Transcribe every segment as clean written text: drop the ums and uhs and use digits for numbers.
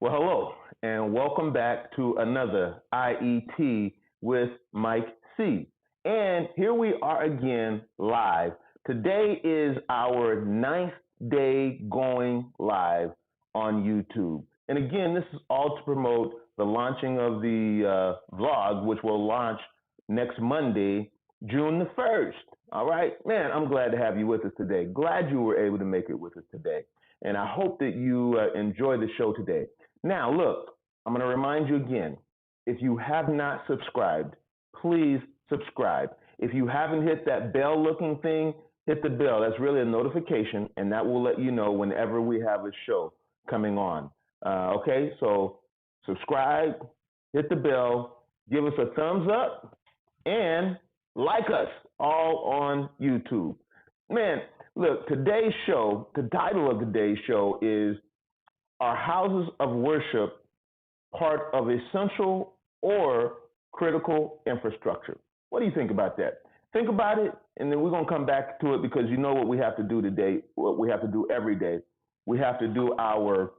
Well, hello, and welcome back to another IET with Mike C. And here we are again live. Today is our ninth day going live on YouTube. And again, this is all to promote the launching of the vlog, which will launch next Monday, June the 1st. All right, man, I'm glad to have you with us today. Glad you were able to make it with us today. And I hope that you enjoy the show today. Now, look, I'm going to remind you again, if you have not subscribed, please subscribe. If you haven't hit that bell looking thing, hit the bell. That's really a notification, and that will let you know whenever we have a show coming on. Okay, so subscribe, hit the bell, give us a thumbs up, and like us all on YouTube. Man, look, today's show, the title of today's show is Are Houses of Worship Part of Essential or Critical Infrastructure? What do you think about that? Think about it, and then we're going to come back to it because you know what we have to do today, what we have to do every day. We have to do our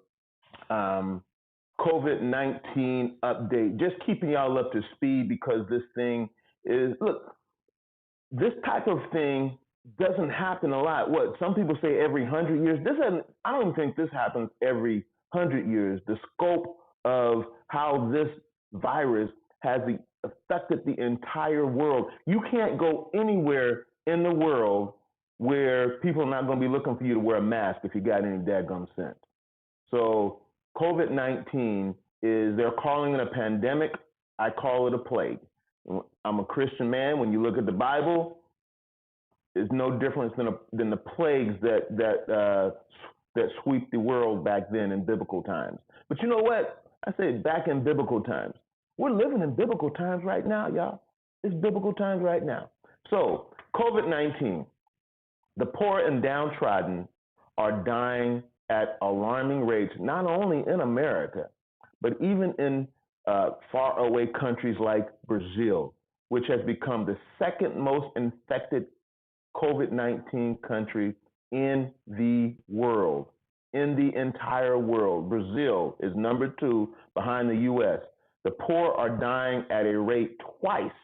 COVID-19 update, just keeping y'all up to speed because this thing is, look, this type of thing doesn't happen a lot. What some people say every 100 years. I don't even think this happens every 100 years. The scope of how this virus has affected the entire world. You can't go anywhere in the world where people are not going to be looking for you to wear a mask if you got any daggum sense. So COVID-19 they're calling it a pandemic. I call it a plague. I'm a Christian man. When you look at the Bible, it's no difference than the plagues that sweep the world back then in biblical times. But you know what? I say back in biblical times. We're living in biblical times right now, y'all. It's biblical times right now. So COVID-19, the poor and downtrodden are dying at alarming rates, not only in America, but even in faraway countries like Brazil, which has become the second most infected COVID-19 country in the world, in the entire world. Brazil is number 2 behind the U.S. The poor are dying at a rate twice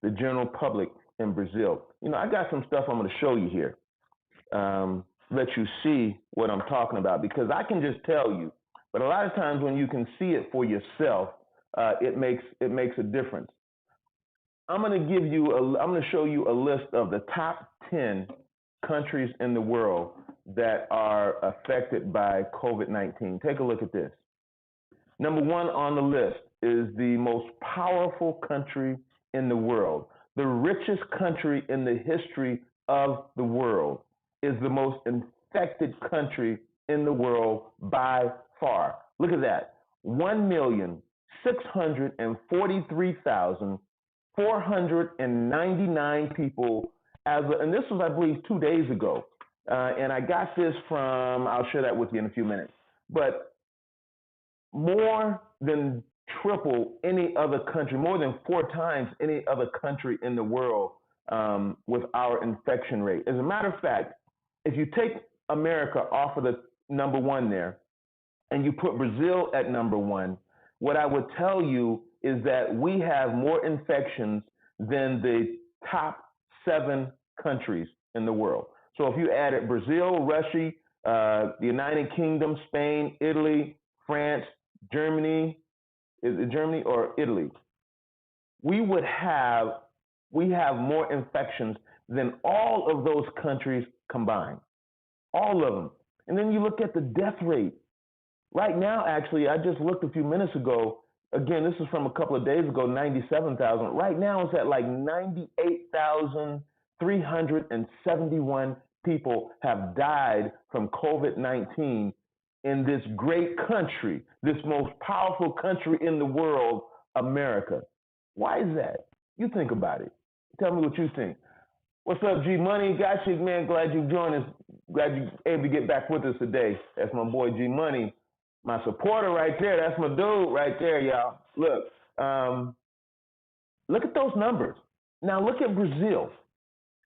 the general public in Brazil. You know, I got some stuff I'm going to show you here, let you see what I'm talking about, because I can just tell you, but a lot of times when you can see it for yourself, it makes a difference. I'm going to show you a list of the top 10 countries in the world that are affected by COVID-19. Take a look at this. Number 1 on the list is the most powerful country in the world. The richest country in the history of the world is the most infected country in the world by far. Look at that. 1,643,499 people and this was, I believe, 2 days ago. And I got this from, I'll share that with you in a few minutes. But more than triple any other country, more than 4 times any other country in the world with our infection rate. As a matter of fact, if you take America off of the number 1 there and you put Brazil at number 1, what I would tell you is that we have more infections than the top 7 countries in the world. So if you added Brazil, Russia, the United Kingdom, Spain, Italy, France, Germany, is it Germany or Italy? We have more infections than all of those countries combined. All of them. And then you look at the death rate. Right now, actually, I just looked a few minutes ago. Again, this is from a couple of days ago, 97,000. Right now, it's at like 98,371 people have died from COVID-19 in this great country, this most powerful country in the world, America. Why is that? You think about it. Tell me what you think. What's up, G Money? Got you, man. Glad you joined us. Glad you're able to get back with us today. That's my boy G Money, my supporter right there. That's my dude right there, y'all. Look at those numbers. Now look at Brazil.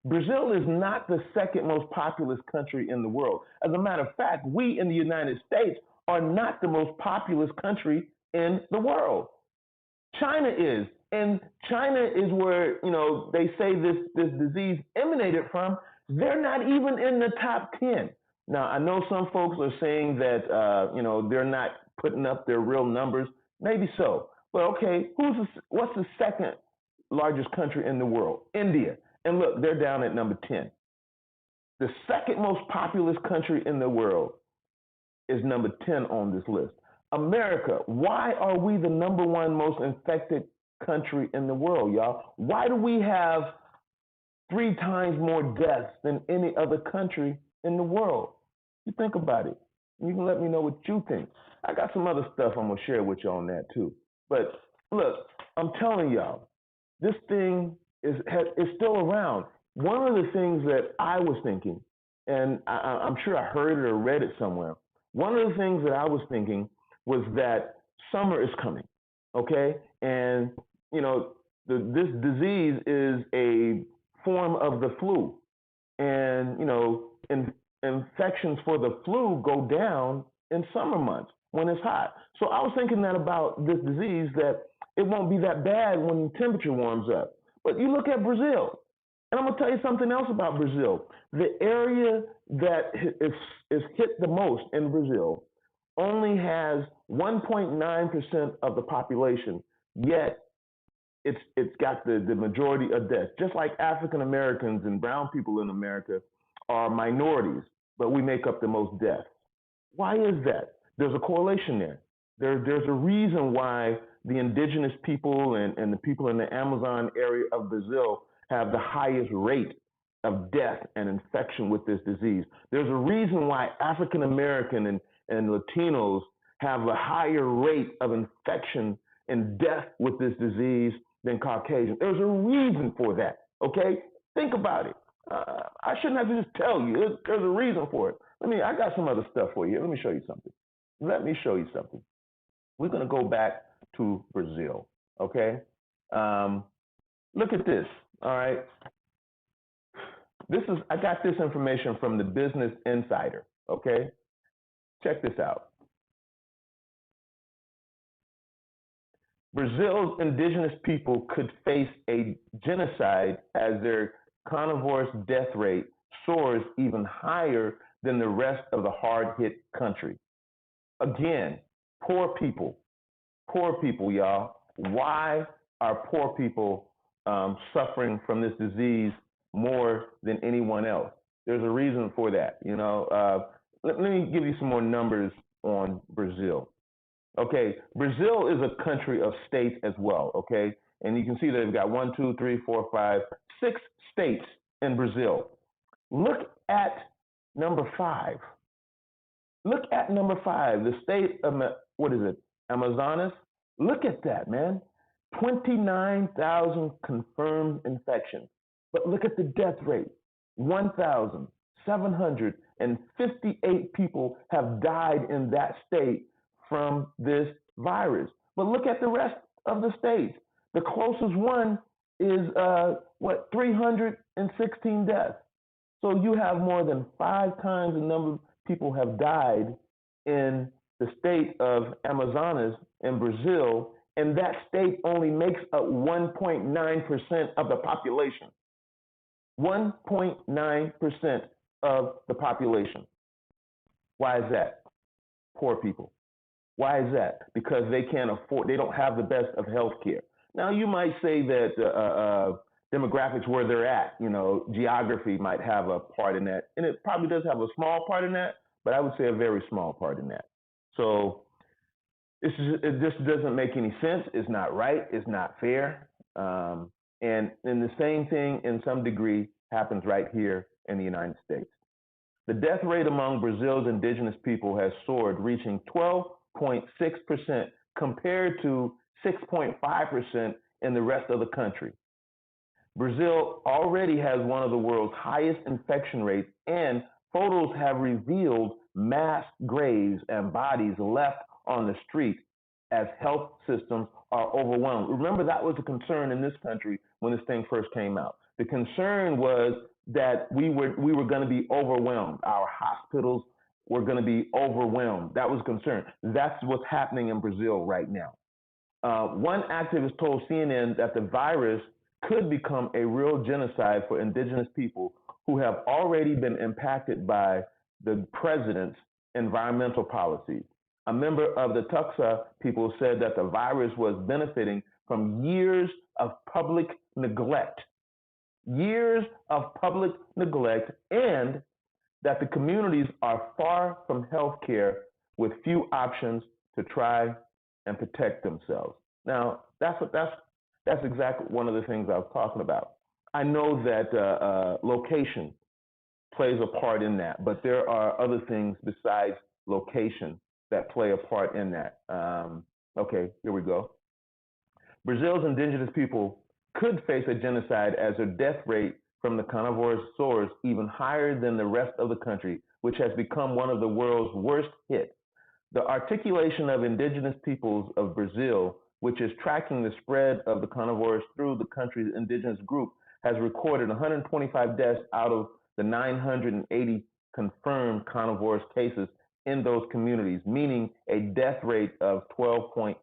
Brazil is not the second most populous country in the world. As a matter of fact, we in the United States are not the most populous country in the world. China is, and China is where they say this disease emanated from. They're not even in the top 10. Now I know some folks are saying that they're not putting up their real numbers. Maybe so, but okay, what's the second largest country in the world? India, and look, they're down at number 10. The second most populous country in the world is number 10 on this list. America, why are we the number one most infected country in the world, y'all? Why do we have 3 times more deaths than any other country in the world? You think about it. You can let me know what you think. I got some other stuff I'm going to share with you on that too. But look, I'm telling y'all, this thing is still around. One of the things that I was thinking, and I'm sure I heard it or read it somewhere, one of the things that I was thinking was that summer is coming, okay? And, this disease is a form of the flu. And, infections for the flu go down in summer months when it's hot. So I was thinking that about this disease, that it won't be that bad when the temperature warms up. But you look at Brazil, and I'm going to tell you something else about Brazil. The area that is hit the most in Brazil only has 1.9% of the population, yet it's got the majority of deaths. Just like African Americans and brown people in America are minorities, but we make up the most deaths. Why is that? There's a correlation there. There's a reason why the indigenous people and the people in the Amazon area of Brazil have the highest rate of death and infection with this disease. There's a reason why African American and Latinos have a higher rate of infection and death with this disease than Caucasian. There's a reason for that, okay? Think about it. I shouldn't have to just tell you. There's a reason for it. I got some other stuff for you. Let me show you something. We're going to go back to Brazil, okay? Look at this, all right? I got this information from the Business Insider, okay? Check this out. Brazil's indigenous people could face a genocide as their carnivorous death rate soars even higher than the rest of the hard-hit country. Again, poor people, y'all. Why are poor people suffering from this disease more than anyone else? There's a reason for that. Let me give you some more numbers on Brazil. Okay, Brazil is a country of states as well, okay? And you can see that they've got 1, 2, 3, 4, 5, 6 states in Brazil. Look at number 5. Look at number 5, the state of, Amazonas. Look at that, man. 29,000 confirmed infections. But look at the death rate. 1,758 people have died in that state from this virus. But look at the rest of the states. The closest one is 316 deaths. So you have more than 5 times the number of people have died in the state of Amazonas in Brazil, and that state only makes up 1.9% of the population. 1.9% of the population. Why is that? Poor people. Why is that? Because they don't have the best of health care. Now, you might say that demographics where they're at, geography might have a part in that. And it probably does have a small part in that, but I would say a very small part in that. So it just doesn't make any sense. It's not right. It's not fair. And the same thing in some degree happens right here in the United States. The death rate among Brazil's indigenous people has soared, reaching 12.6% compared to 6.5% in the rest of the country. Brazil already has one of the world's highest infection rates, and photos have revealed mass graves and bodies left on the street as health systems are overwhelmed. Remember, that was a concern in this country when this thing first came out. The concern was that we were going to be overwhelmed. Our hospitals were going to be overwhelmed. That was concern. That's what's happening in Brazil right now. One activist told CNN that the virus could become a real genocide for indigenous people who have already been impacted by the president's environmental policies. A member of the Tuxa people said that the virus was benefiting from years of public neglect, and that the communities are far from healthcare with few options to try and protect themselves. Now, that's exactly one of the things I was talking about. I know that location plays a part in that, but there are other things besides location that play a part in that. Okay, here we go. Brazil's indigenous people could face a genocide as their death rate from the carnivorous soars even higher than the rest of the country, which has become one of the world's worst hit. The articulation of indigenous peoples of Brazil, which is tracking the spread of the carnivores through the country's indigenous group, has recorded 125 deaths out of the 980 confirmed carnivorous cases in those communities, meaning a death rate of 12.6%.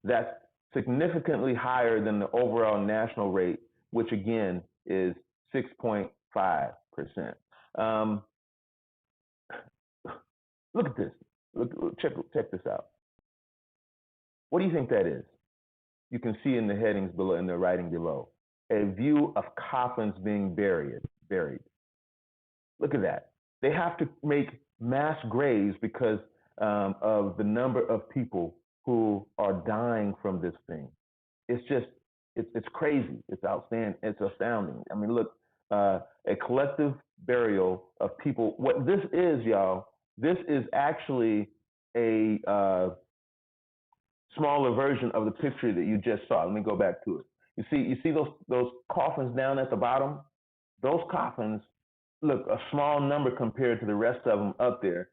That's significantly higher than the overall national rate, which again is 6.5%. Look at this. Check this out. What do you think that is? You can see in the headings below, in the writing below, a view of coffins being buried. Look at that. They have to make mass graves because of the number of people who are dying from this thing. It's just, it's crazy. It's outstanding. It's astounding. I mean, look, a collective burial of people. What this is, y'all, this is actually a smaller version of the picture that you just saw. Let me go back to it. You see those coffins down at the bottom? Those coffins look a small number compared to the rest of them up there.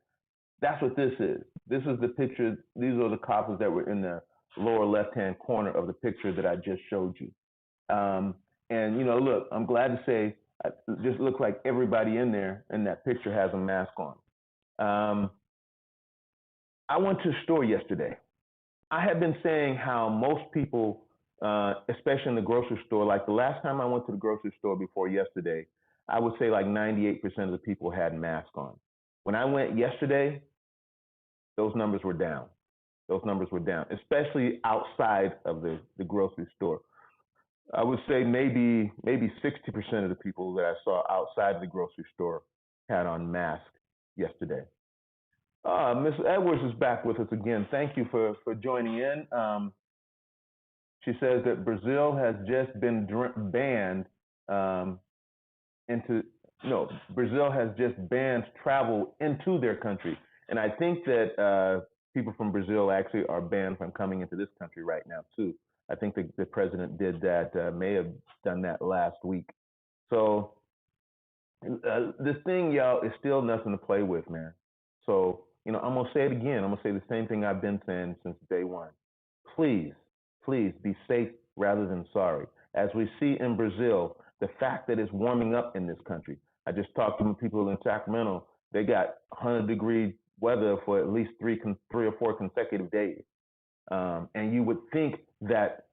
That's what this is. This is the picture. These are the coffins that were in the lower left-hand corner of the picture that I just showed you. And look, I'm glad to say, it just looks like everybody in there in that picture has a mask on. I went to a store yesterday. I have been saying how most people, especially in the grocery store, like the last time I went to the grocery store before yesterday, I would say like 98% of the people had masks on. When I went yesterday, those numbers were down. Those numbers were down, especially outside of the grocery store. I would say maybe 60% of the people that I saw outside of the grocery store had on masks yesterday. Ms. Edwards is back with us again. Thank you for joining in. She says that Brazil has just been banned Brazil has just banned travel into their country. And I think that people from Brazil actually are banned from coming into this country right now, too. I think the president did that, may have done that last week. So this thing, y'all, is still nothing to play with, man. So, I'm going to say it again. I'm going to say the same thing I've been saying since day one. Please, please be safe rather than sorry. As we see in Brazil, the fact that it's warming up in this country. I just talked to people in Sacramento. They got 100-degree weather for at least three or four consecutive days. And you would think that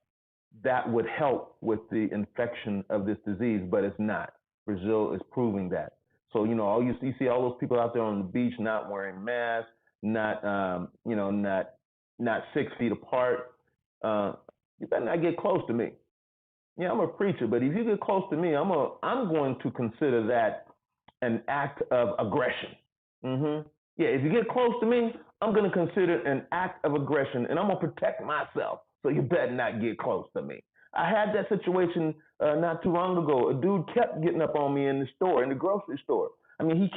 would help with the infection of this disease, but it's not. Brazil is proving that. So, all you see all those people out there on the beach not wearing masks, not 6 feet apart. You better not get close to me. Yeah, I'm a preacher, but if you get close to me, I'm going to consider that an act of aggression. Yeah, if you get close to me, I'm going to consider an act of aggression, and I'm going to protect myself. So you better not get close to me. I had that situation not too long ago. A dude kept getting up on me in the grocery store. I mean,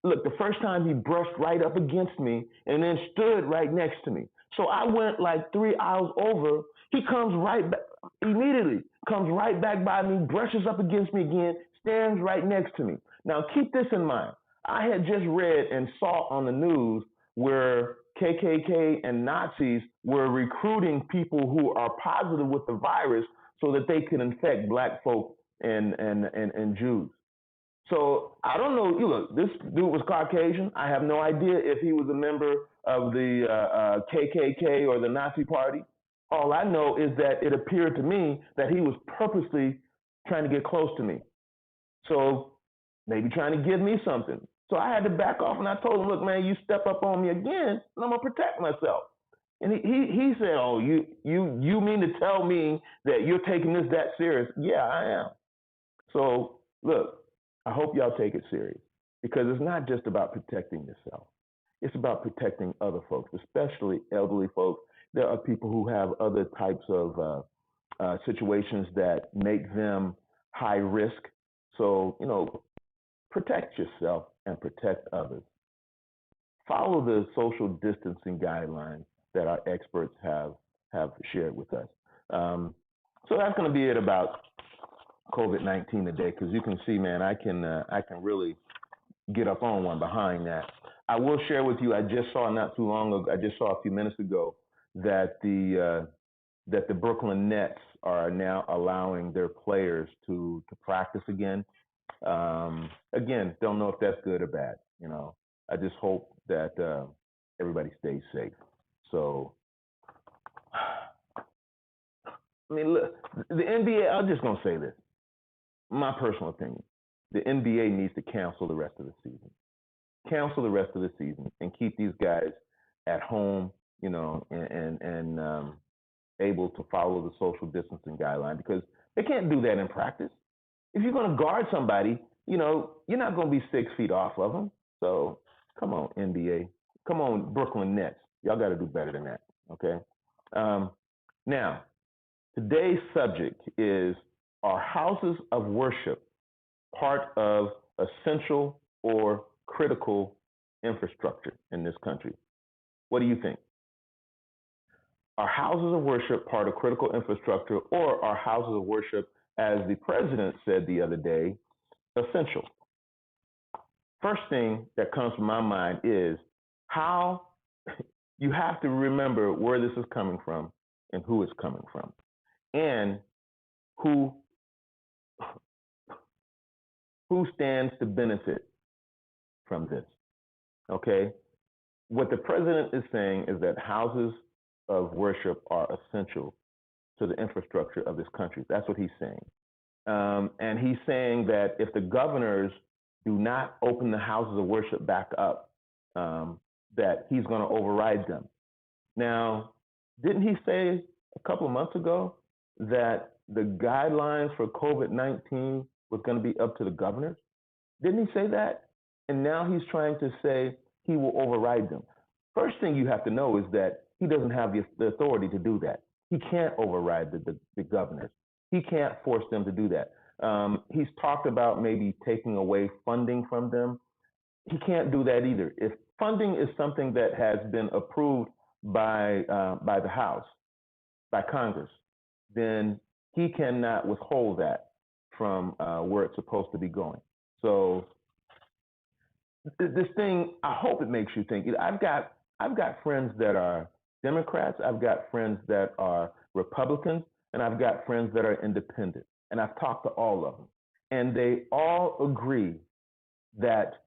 the first time he brushed right up against me and then stood right next to me. So I went like 3 aisles over. He comes right back immediately, comes right back by me, brushes up against me again, stands right next to me. Now, keep this in mind. I had just read and saw on the news where KKK and Nazis were recruiting people who are positive with the virus so that they could infect black folk and Jews. So I don't know. You look, this dude was Caucasian. I have no idea if he was a member of the KKK or the Nazi Party. All I know is that it appeared to me that he was purposely trying to get close to me. So maybe trying to give me something. So I had to back off, and I told him, "Look, man, you step up on me again, and I'm gonna protect myself." And he said, "Oh, you mean to tell me that you're taking this that serious?" Yeah, I am. So look, I hope y'all take it serious because it's not just about protecting yourself. It's about protecting other folks, especially elderly folks. There are people who have other types of situations that make them high risk. So, protect yourself and protect others. Follow the social distancing guidelines that our experts have shared with us. So that's going to be it about COVID-19 today, because you can see, man, I can really get up on one behind that. I will share with you. I just saw not too long ago. I just saw a few minutes ago that the Brooklyn Nets are now allowing their players to practice again. Again, don't know if that's good or bad. I just hope that everybody stays safe. So, I mean, look, the NBA. I'm just gonna say this. My personal opinion: the NBA needs to cancel the rest of the season. Cancel the rest of the season and keep these guys at home. And able to follow the social distancing guideline, because they can't do that in practice. If you're going to guard somebody, you're not going to be 6 feet off of them. So come on, NBA. Come on, Brooklyn Nets. Y'all got to do better than that. Okay. Um, Now, today's subject is: are houses of worship part of essential or critical infrastructure in this country? What do you think? Are houses of worship part of critical infrastructure, or are houses of worship, as the president said the other day, essential? First thing that comes to my mind is how you have to remember where this is coming from and who it's coming from, and who who stands to benefit from this. Okay? What the president is saying is that houses of worship are essential to the infrastructure of this country. That's what he's saying. And he's saying that if the governors do not open the houses of worship back up, that he's going to override them. Now, didn't he say a couple of months ago that the guidelines for COVID-19 was going to be up to the governors? Didn't he say that? And now he's trying to say he will override them. First thing you have to know is that he doesn't have the authority to do that. He can't override the governors. He can't force them to do that. He's talked about maybe taking away funding from them. He can't do that either. If funding is something that has been approved by the House, by Congress, then he cannot withhold that from where it's supposed to be going. So this thing, I hope it makes you think. I've got friends that are Democrats, I've got friends that are Republicans, and I've got friends that are independent. And I've talked to all of them, and they all agree that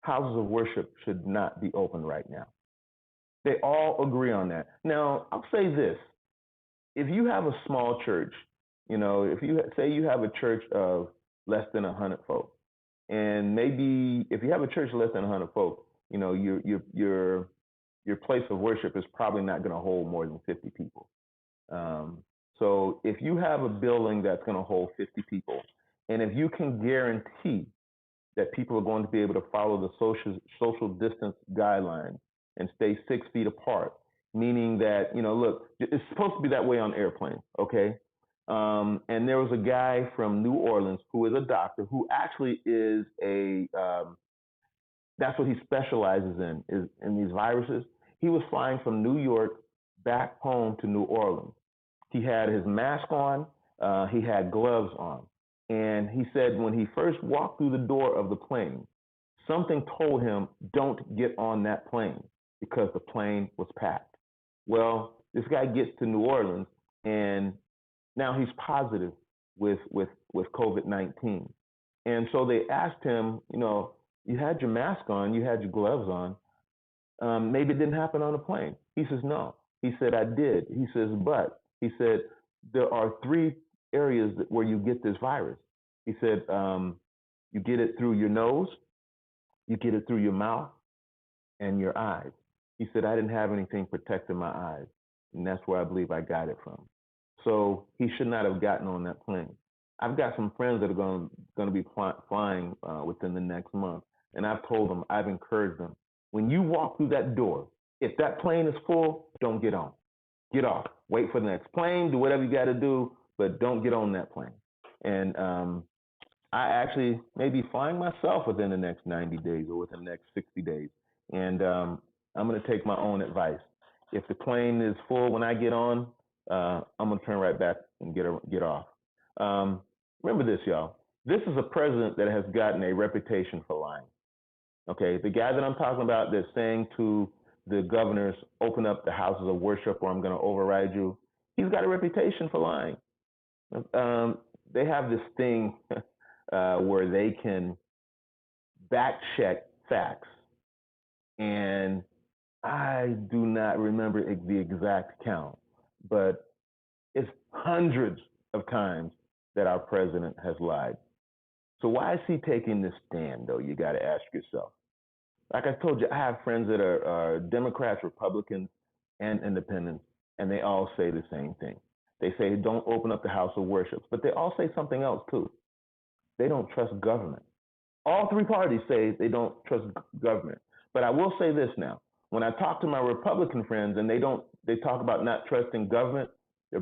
houses of worship should not be open right now. They all agree on that. Now, I'll say this: if you have a small church, if you say you have a church of less than 100 folks, and maybe if you have a church of less than 100 folks, your place of worship is probably not going to hold more than 50 people. Um, so if you have a building that's going to hold 50 people, and if you can guarantee that people are going to be able to follow the social distance guidelines and stay 6 feet apart, meaning that, look, it's supposed to be that way on airplanes, okay? And there was a guy from New Orleans who is a doctor who actually is that's what he specializes in, is in these viruses. He was flying from New York back home to New Orleans. He had his mask on, he had gloves on. And he said when he first walked through the door of the plane, something told him, don't get on that plane, because the plane was packed. Well, this guy gets to New Orleans, and now he's positive with COVID-19. And so they asked him, you had your mask on, you had your gloves on. Maybe it didn't happen on the plane. He says, no. He said, I did. He says, but he said, there are three areas where you get this virus. He said, you get it through your nose, you get it through your mouth, and your eyes. He said, I didn't have anything protecting my eyes. And that's where I believe I got it from. So he should not have gotten on that plane. I've got some friends that are going to be flying within the next month. And I've told them, I've encouraged them, when you walk through that door, if that plane is full, don't get on. Get off. Wait for the next plane, do whatever you got to do, but don't get on that plane. And I actually may be flying myself within the next 90 days or within the next 60 days. And I'm going to take my own advice. If the plane is full when I get on, I'm going to turn right back and get off. Remember this, y'all. This is a president that has gotten a reputation for lying. Okay, the guy that I'm talking about that's saying to the governors, open up the houses of worship or I'm going to override you, he's got a reputation for lying. They have this thing where they can back check facts. And I do not remember the exact count, but it's hundreds of times that our president has lied. So why is he taking this stand, though? You got to ask yourself. Like I told you, I have friends that are Democrats, Republicans, and independents, and they all say the same thing. They say don't open up the house of worship, but they all say something else too. They don't trust government. All three parties say they don't trust government. But I will say this now. When I talk to my Republican friends and they talk about not trusting government, they're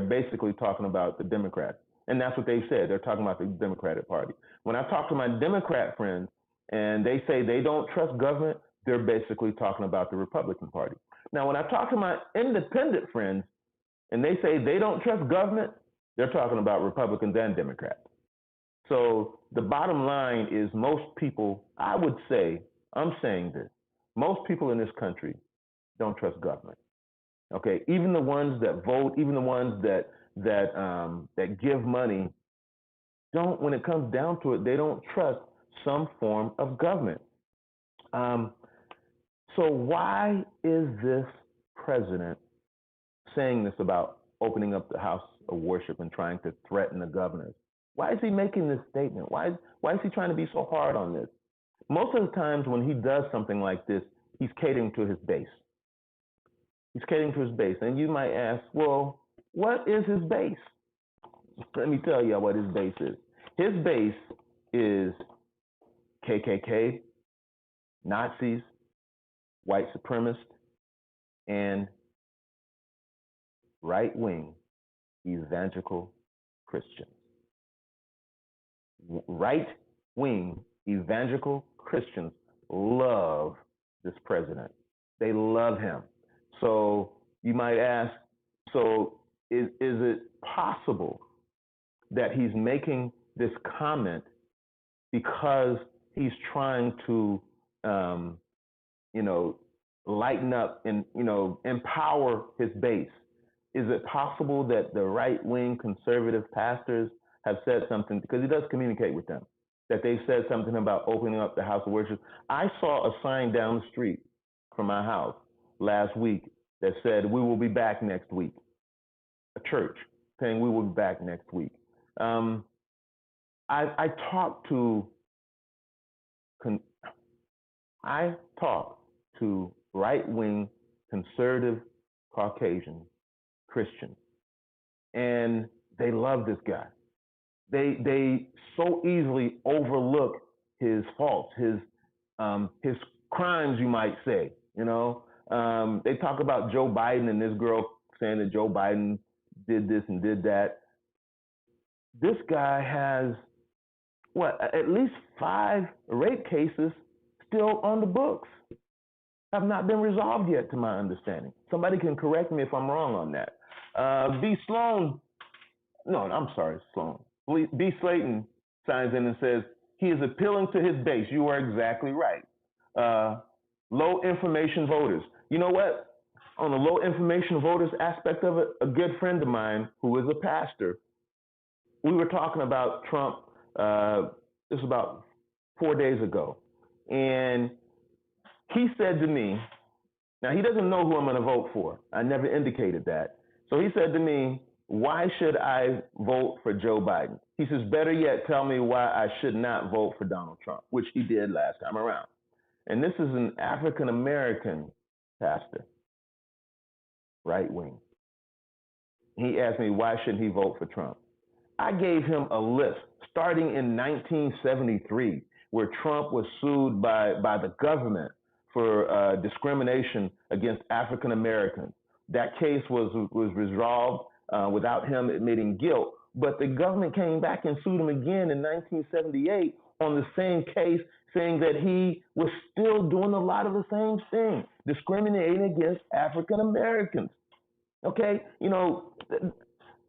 basically talking about the Democrats. And that's what they said. They're talking about the Democratic Party. When I talk to my Democrat friends and they say they don't trust government, they're basically talking about the Republican Party. Now, when I talk to my independent friends and they say they don't trust government, they're talking about Republicans and Democrats. So the bottom line is most people, I would say, I'm saying this, most people in this country don't trust government. Okay, even the ones that vote, even the ones that give money, don't. When it comes down to it, they don't trust some form of government. So why is this president saying this about opening up the house of worship and trying to threaten the governors? Why is he making this statement? Why is he trying to be so hard on this? Most of the times when he does something like this, he's catering to his base. He's catering to his base. And you might ask, well, what is his base? Let me tell you what his base is. His base is KKK, Nazis, white supremacists, and right-wing evangelical Christians. Right-wing evangelical Christians love this president. They love him. So you might ask, so is it possible that he's making this comment because he's trying to, lighten up and, empower his base? Is it possible that the right-wing conservative pastors have said something, because he does communicate with them, that they've said something about opening up the house of worship? I saw a sign down the street from my house last week that said, we will be back next week. A church saying we will be back next week. I talked to right-wing conservative Caucasian Christians, and they love this guy. They so easily overlook his faults, his crimes, you might say. They talk about Joe Biden and this girl saying that Joe Biden did this and did that. This guy has at least 5 rape cases still on the books, have not been resolved yet, to my understanding. Somebody can correct me if I'm wrong on that. Sloan B. Slayton signs in and says he is appealing to his base. You are exactly right. Low information voters. You know what? On the low information voters aspect of it, a good friend of mine who is a pastor, we were talking about Trump This was about 4 days ago. And he said to me, now he doesn't know who I'm going to vote for. I never indicated that. So he said to me, why should I vote for Joe Biden? He says, better yet, tell me why I should not vote for Donald Trump, which he did last time around. And this is an African American pastor, right wing. He asked me, why shouldn't he vote for Trump? I gave him a list starting in 1973, where Trump was sued by the government for discrimination against African Americans. That case was resolved without him admitting guilt, but the government came back and sued him again in 1978 on the same case, saying that he was still doing a lot of the same things, discriminating against African Americans. Okay,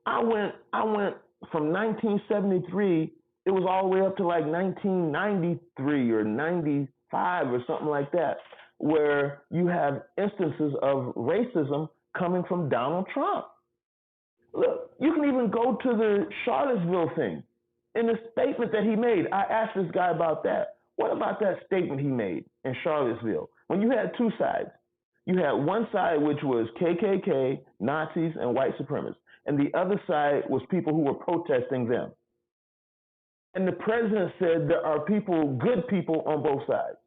I went from 1973. It was all the way up to like 1993 or 95 or something like that, where you have instances of racism coming from Donald Trump. Look, you can even go to the Charlottesville thing. In the statement that he made, I asked this guy about that. What about that statement he made in Charlottesville? When you had two sides, you had one side which was KKK, Nazis, and white supremacists, and the other side was people who were protesting them. And the president said there are good people on both sides.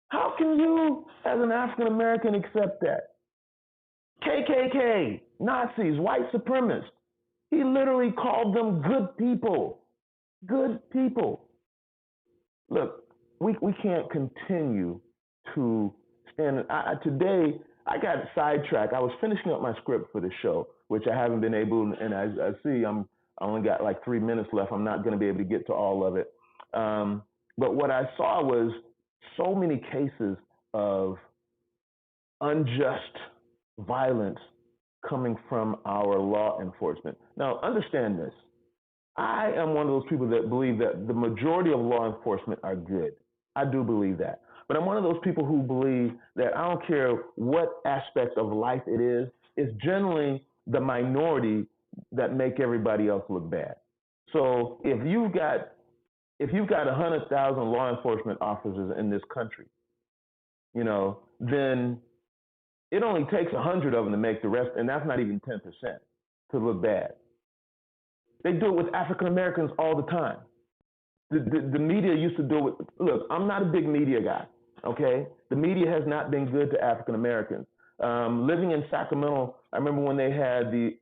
How can you, as an African American, accept that? KKK, Nazis, white supremacists. He literally called them good people. Good people. Look, we can't continue to stand. Today, I got sidetracked. I was finishing up my script for the show, which I haven't been able, and I see I only got like 3 minutes left. I'm not going to be able to get to all of it. But what I saw was so many cases of unjust violence coming from our law enforcement. Now, understand this. I am one of those people that believe that the majority of law enforcement are good. I do believe that. But I'm one of those people who believe that I don't care what aspect of life it is, it's generally the minority that make everybody else look bad. So if you've got 100,000 law enforcement officers in this country, then it only takes 100 of them to make the rest, and that's not even 10%, to look bad. They do it with African Americans all the time. The media used to do it. Look, I'm not a big media guy, okay? The media has not been good to African Americans. Living in Sacramento, I remember when they had the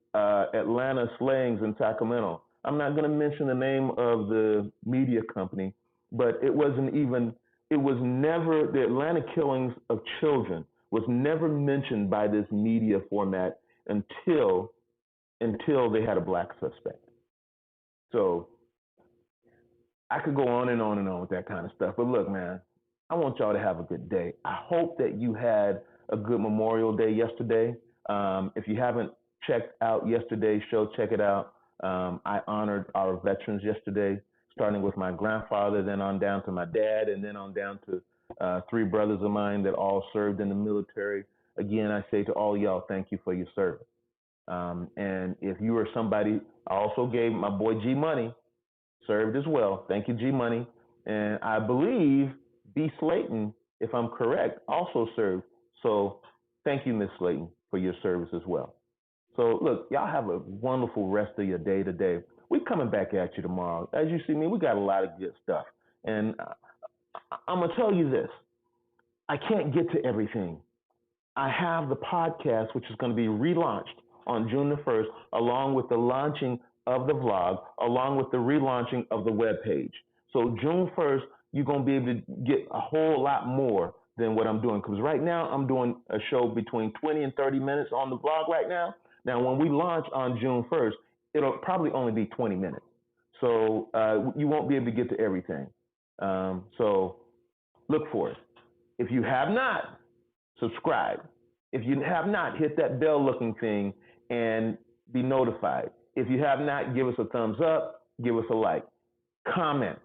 Atlanta slayings in Sacramento. I'm not going to mention the name of the media company, but the Atlanta killings of children was never mentioned by this media format until they had a black suspect. So I could go on and on and on with that kind of stuff. But look, man, I want y'all to have a good day. I hope that you had a good Memorial Day yesterday. If you haven't checked out yesterday's show, check it out. I honored our veterans yesterday, starting with my grandfather, then on down to my dad, and then on down to 3 brothers of mine that all served in the military. Again, I say to all y'all, thank you for your service. And if you are somebody, I also gave my boy G Money, served as well. Thank you, G Money. And I believe B Slayton, if I'm correct, also served. So thank you, Miss Slayton, for your service as well. So look, y'all have a wonderful rest of your day today. We're coming back at you tomorrow. As you see me, we got a lot of good stuff. And I'm going to tell you this. I can't get to everything. I have the podcast, which is going to be relaunched on June the 1st, along with the launching of the vlog, along with the relaunching of the webpage. So June 1st, you're going to be able to get a whole lot more than what I'm doing. Because right now, I'm doing a show between 20 and 30 minutes on the vlog right now. Now, when we launch on June 1st, it'll probably only be 20 minutes. So you won't be able to get to everything. So look for it. If you have not, subscribe. If you have not, hit that bell looking thing and be notified. If you have not, give us a thumbs up, give us a like, comment.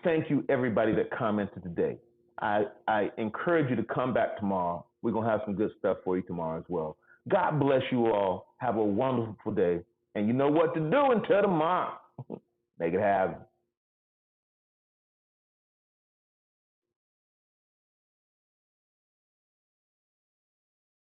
Thank you, everybody that commented today. I encourage you to come back tomorrow. We're going to have some good stuff for you tomorrow as well. God bless you all. Have a wonderful day. And you know what to do until tomorrow. Make it happen.